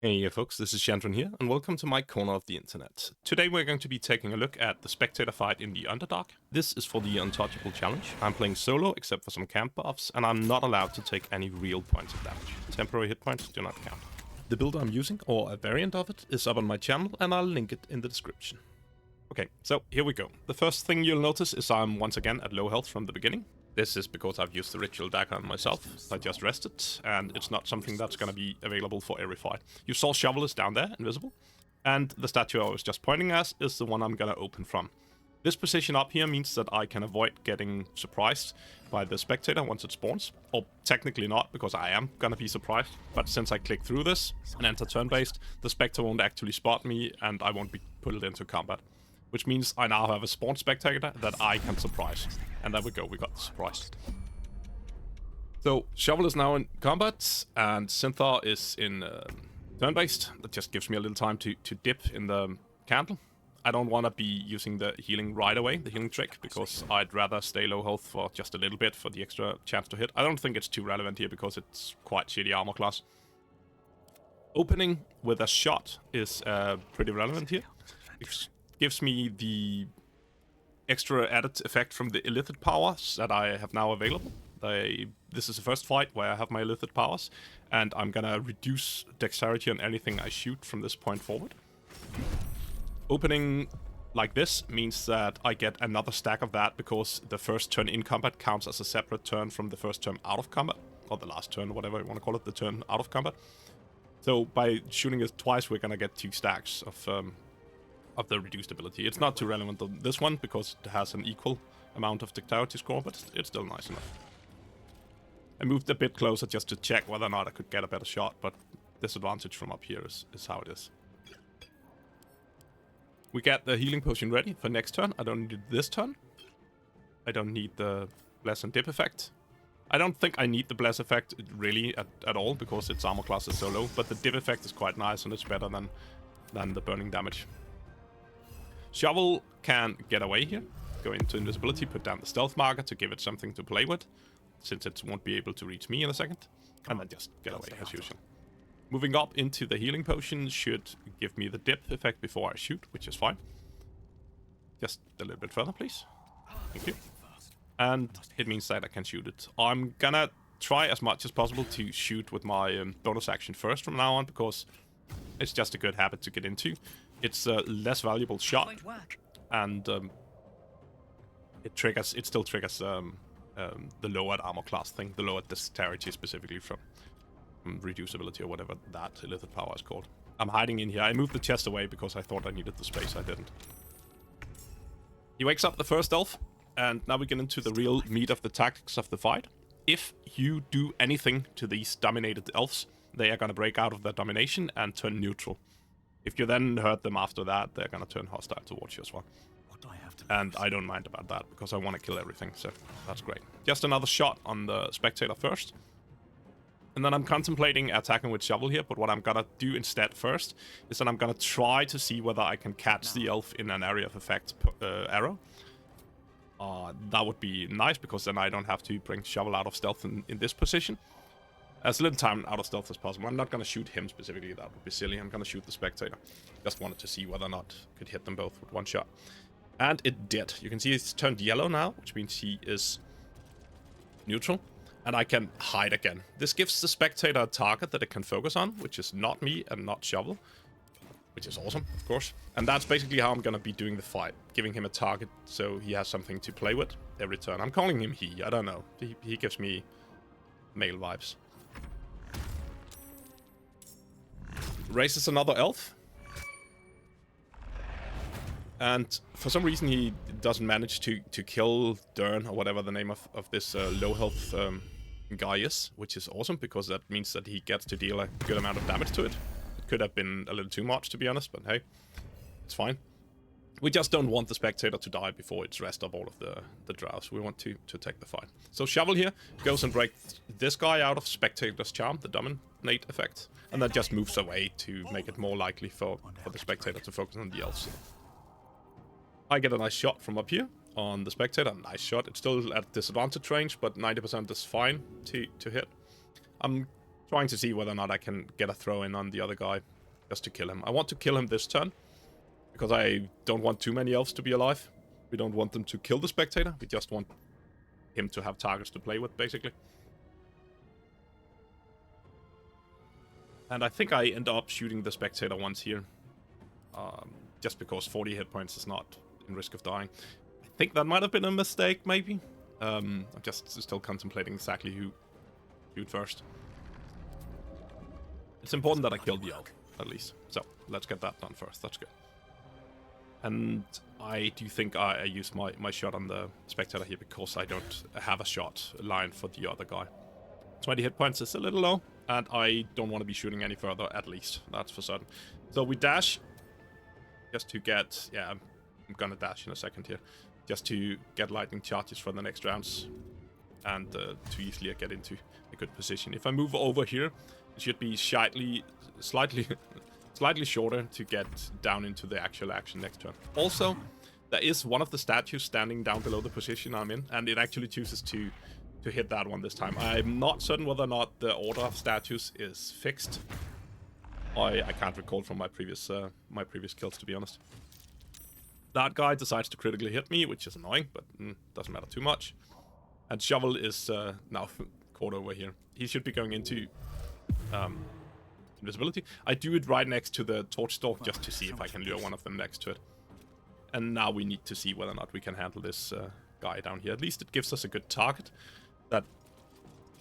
Hey folks, this is Chandran here, and welcome to my corner of the internet. Today we're going to be taking a look at the Spectator fight in the Underdark. This is for the Untouchable challenge. I'm playing solo, except for some camp buffs, and I'm not allowed to take any real points of damage. Temporary hit points do not count. The build I'm using, or a variant of it, is up on my channel, and I'll link it in the description. Okay, so here we go. The first thing you'll notice is I'm once again at low health from the beginning. This is because I've used the ritual dagger on myself. I just rested, and it's not something that's going to be available for every fight. You saw Shovel is down there, invisible, and the statue I was just pointing at is the one I'm going to open from. This position up here means that I can avoid getting surprised by the Spectator once it spawns. Or technically not, because I am going to be surprised. But since I click through this and enter turn-based, the Spectre won't actually spot me, and I won't be put into combat. Which means I now have a spawn Spectator that I can surprise. And there we go, we got the surprise. So, Shovel is now in combat, and Synthar is in turn-based. That just gives me a little time to dip in the candle. I don't want to be using the healing right away, the healing trick, because I'd rather stay low health for just a little bit for the extra chance to hit. I don't think it's too relevant here, because it's quite shitty armor class. Opening with a shot is pretty relevant here. It gives me the extra added effect from the illicit powers that I have now available. This is the first fight where I have my illicit powers, and I'm gonna reduce dexterity on anything I shoot from this point forward. Opening like this means that I get another stack of that, because the first turn in combat counts as a separate turn from the first turn out of combat, or the last turn, whatever you want to call it, the turn out of combat. So by shooting it twice, we're gonna get 2 stacks of the reduced ability. It's not too relevant on this one, because it has an equal amount of dexterity score, but it's still nice enough. I moved a bit closer just to check whether or not I could get a better shot, but disadvantage from up here is how it is. We get the healing potion ready for next turn. I don't need it this turn. I don't need the bless and dip effect. I don't think I need the bless effect really at all, because its armor class is so low, but the dip effect is quite nice, and it's better than the burning damage. Shovel can get away here, go into invisibility, put down the stealth marker to give it something to play with, since it won't be able to reach me in a second, and then just get away as usual. Moving up into the healing potion should give me the dip effect before I shoot, which is fine. Just a little bit further, please. Thank you. And it means that I can shoot it. I'm gonna try as much as possible to shoot with my bonus action first from now on, because it's just a good habit to get into. It's a less valuable shot, and it still triggers the lowered armor class thing, the lowered dexterity specifically from reducibility or whatever that illicit power is called. I'm hiding in here. I moved the chest away because I thought I needed the space. I didn't. He wakes up the first elf, and now we get into the real meat of the tactics of the fight. If you do anything to these dominated elves, they are going to break out of their domination and turn neutral. If you then hurt them after that, they're gonna turn hostile towards you as well. And I don't mind about that, because I want to kill everything, so that's great. Just another shot on the Spectator first. And then I'm contemplating attacking with Shovel here, but what I'm gonna do instead first is that I'm gonna try to see whether I can catch the elf in an area of effect arrow. That would be nice, because then I don't have to bring Shovel out of stealth in this position. As little time out of stealth as possible. I'm not going to shoot him specifically, that would be silly. I'm going to shoot the Spectator. Just wanted to see whether or not I could hit them both with one shot. And it did. You can see it's turned yellow now, which means he is neutral. And I can hide again. This gives the Spectator a target that it can focus on, which is not me and not Shovel. Which is awesome, of course. And that's basically how I'm going to be doing the fight. Giving him a target so he has something to play with every turn. I'm calling him he, I don't know. He gives me male vibes. Raises another elf, and for some reason he doesn't manage to kill Dern, or whatever the name of this low health guy is, which is awesome, because that means that he gets to deal a good amount of damage to it. It could have been a little too much, to be honest, but hey, it's fine. We just don't want the Spectator to die before it's rest up all of the Drows. We want to take the fight. So Shovel here goes and breaks this guy out of Spectator's charm, the dominate effect, and then just moves away to make it more likely for the Spectator to focus on the elves. I get a nice shot from up here on the Spectator. Nice shot. It's still at disadvantage range, but 90% is fine to hit. I'm Trying to see whether or not I can get a throw in on the other guy just to kill him. I want to kill him this turn because I don't want too many elves to be alive. We don't want them to kill the Spectator. We just want him to have targets to play with, basically. And I think I end up shooting the Spectator once here. Just because 40 hit points is not in risk of dying. I think that might have been a mistake, maybe. I'm just still contemplating exactly who shoot first. It's important that I kill the elf, at least. So, let's get that done first. That's good. And I do think I use my shot on the Spectator here because I don't have a shot line for the other guy. 20 hit points is a little low, and I don't want to be shooting any further, at least. That's for certain. So we dash, just to get... Yeah, I'm gonna dash in a second here. Just to get lightning charges for the next rounds, and to easily get into a good position. If I move over here, it should be slightly shorter to get down into the actual action next turn. Also, there is one of the statues standing down below the position I'm in, and it actually chooses to hit that one this time. I'm not certain whether or not the order of statues is fixed. I can't recall from my previous kills, to be honest. That guy decides to critically hit me, which is annoying, but doesn't matter too much. And Shovel is now caught over here. He should be going into invisibility. I do it right next to the torch stalk just to see if I can lure one of them next to it. And now we need to see whether or not we can handle this guy down here. At least it gives us a good target that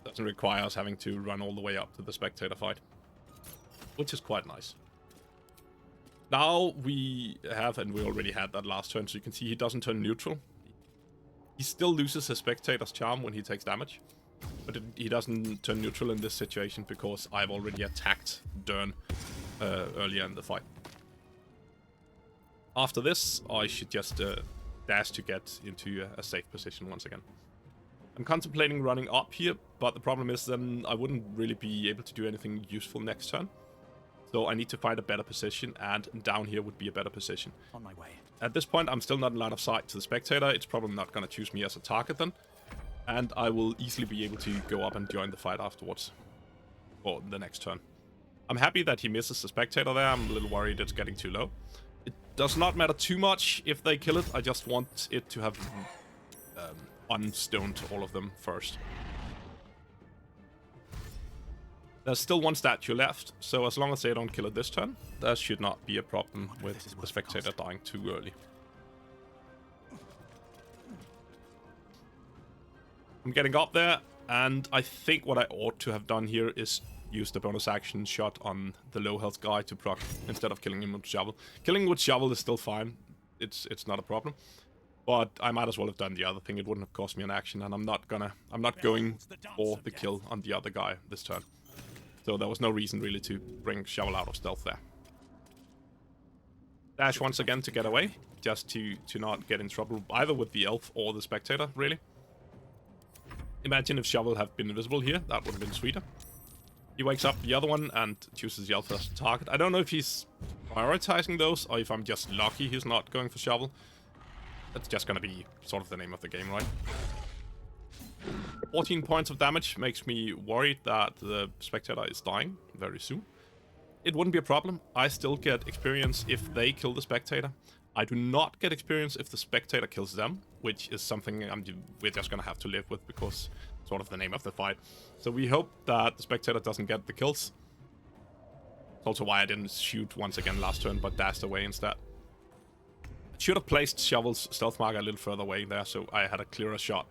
doesn't require us having to run all the way up to the Spectator fight, which is quite nice. Now we have, and we already had that last turn, so you can see he doesn't turn neutral. He still loses his Spectator's charm when he takes damage, but he doesn't turn neutral in this situation because I've already attacked Dern earlier in the fight. After this, I should just dash to get into a safe position once again. I'm contemplating running up here, but the problem is then I wouldn't really be able to do anything useful next turn. So I need to find a better position, and down here would be a better position. On my way. At this point, I'm still not in line of sight to the Spectator. It's probably not going to choose me as a target then. And I will easily be able to go up and join the fight afterwards. Or the next turn. I'm happy that he misses the Spectator there. I'm a little worried it's getting too low. It does not matter too much if they kill it. I just want it to have unstoned all of them first. There's still one statue left, so as long as they don't kill it this turn, there should not be a problem with the Spectator dying too early. I'm getting up there, and I think what I ought to have done here is use the bonus action shot on the low health guy to proc instead of killing him with shovel. Killing with shovel is still fine. It's not a problem. But I might as well have done the other thing. It wouldn't have cost me an action, and I'm not going for the kill on the other guy this turn. So there was no reason really to bring shovel out of stealth there. Dash once again to get away, just to not get in trouble either with the elf or the Spectator, really. Imagine if shovel had been invisible here, that would have been sweeter. He wakes up the other one and chooses the elf as a target. I don't know if he's prioritizing those, or if I'm just lucky he's not going for shovel. That's just gonna be sort of the name of the game, right? 14 points of damage makes me worried that the Spectator is dying very soon. It wouldn't be a problem. I still get experience if they kill the Spectator. I do not get experience if the Spectator kills them, which is something we're just gonna have to live with because it's sort of the name of the fight. So we hope that the Spectator doesn't get the kills. It's also why I didn't shoot once again last turn, but dashed away instead. Should have placed Shovel's stealth marker a little further away there, so I had a clearer shot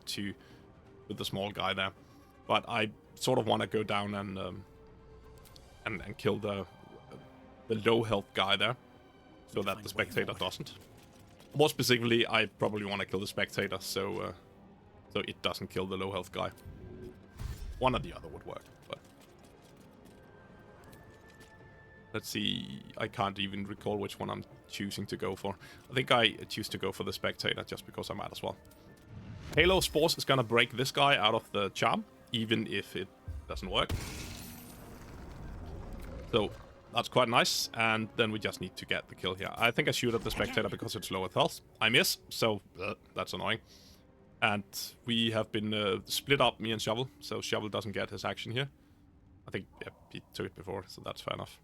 with the small guy there. But I sort of want to go down and kill the low health guy there, so that the Spectator doesn't. More specifically, I probably want to kill the Spectator, so it doesn't kill the low health guy. One or the other would work, but let's see. I can't even recall which one I'm choosing to go for. I think I choose to go for the Spectator just because I might as well. Halo Spores is gonna break this guy out of the charm, even if it doesn't work. So that's quite nice, and then we just need to get the kill here. I think I shoot at the Spectator because it's low with health. I miss, so that's annoying. And we have been split up, me and Shovel, so Shovel doesn't get his action here. I think yeah, he took it before, so that's fair enough.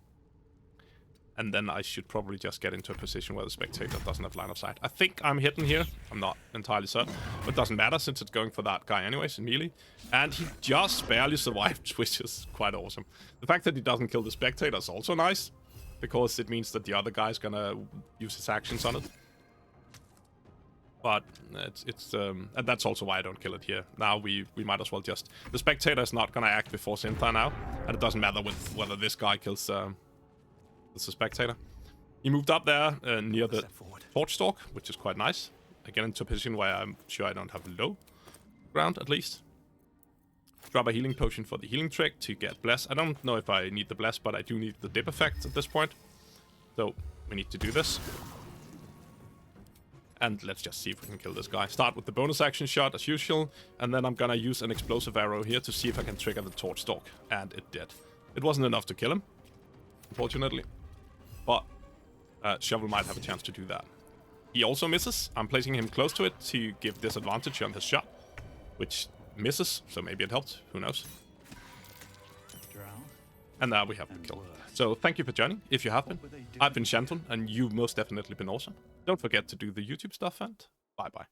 And then I should probably just get into a position where the Spectator doesn't have line of sight. I think I'm hidden here. I'm not entirely certain. But it doesn't matter since it's going for that guy anyways in melee. And he just barely survived, which is quite awesome. The fact that he doesn't kill the Spectator is also nice, because it means that the other guy's gonna use his actions on it. But and that's also why I don't kill it here. Now we might as well just... The Spectator is not gonna act before Synthar now. And it doesn't matter whether this guy kills... It's a Spectator. He moved up there near the Torch Stalk, which is quite nice. Again, into a position where I'm sure I don't have low ground, at least. Drop a healing potion for the healing trick to get Bless. I don't know if I need the Bless, but I do need the dip effect at this point. So, we need to do this. And let's just see if we can kill this guy. Start with the bonus action shot, as usual. And then I'm gonna use an explosive arrow here to see if I can trigger the Torch Stalk. And it did. It wasn't enough to kill him, unfortunately. But Shovel might have a chance to do that. He also misses. I'm placing him close to it to give disadvantage on his shot, which misses, so maybe it helped. Who knows? And now we have the kill. So thank you for joining, if you have been. I've been Shanton, and you've most definitely been awesome. Don't forget to do the YouTube stuff, and bye-bye.